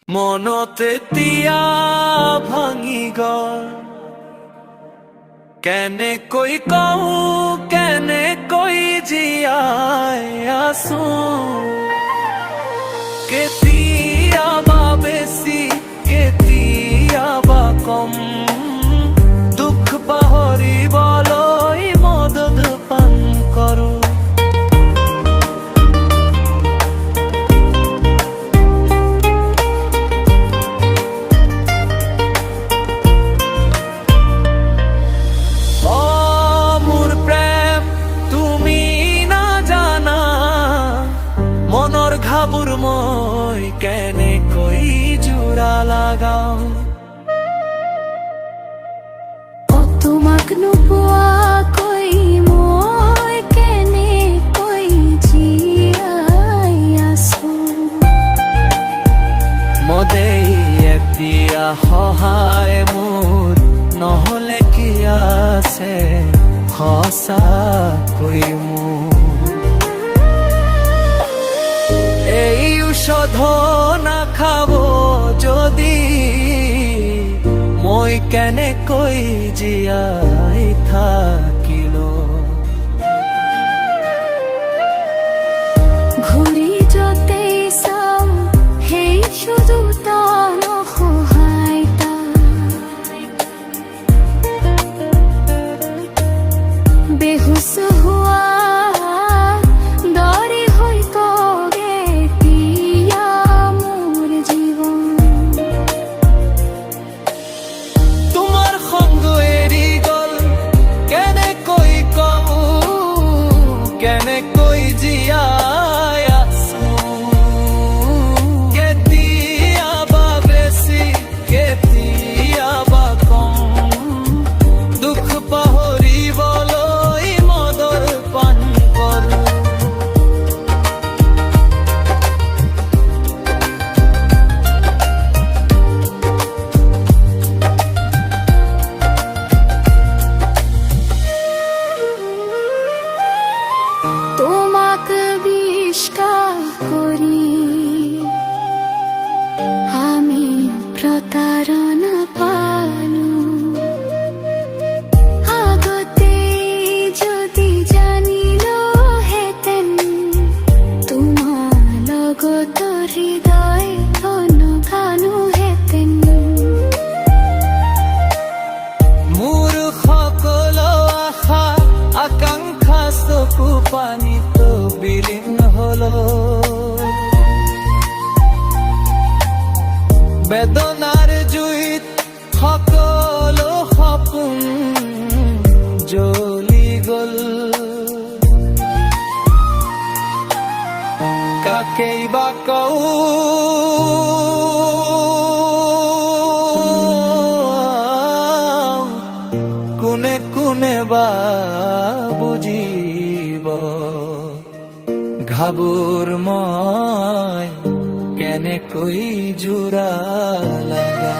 মনতে তিয়া ভাঙি গল কেনে কই কও কেনে কই জিয়াই আসু কেতিয়া বা বেশি কেতিয়া বা কম দুঃখ পাহরি বলই মদদ পান করো ঘাবুর মই কেনে কই জোড়া লাগাও তোমাক নোপোৱা কই মই কেনে কই জীয়াই আছো মদেই এতিয়া সহায় মোৰ নহলে কি আছে সঁচাকৈ মোৰ শোধনা খাব যদি মই কেনে কই জিয়াই থাকিল ঘূৰি যতেই চাও সেই শুধু তন সহায়তা বেহুশ হোৱা তোমাকে বিশ্বাস করি আমি প্রতারণা পালু আগতে যদি জানিল হেতেন তোমাৰ লগত হৃদয় অনুগানো হেতেন মোৰ সকলো আশা আকাংক্ষা চকু পানীত বিলীন হলো বেদনার জুইত সকলো সপোন জ্বলি গল কাকেই বা কও কোনে কোনে বা বুঝিব ঘাবুর মই কেনে কই জোড়া লাগা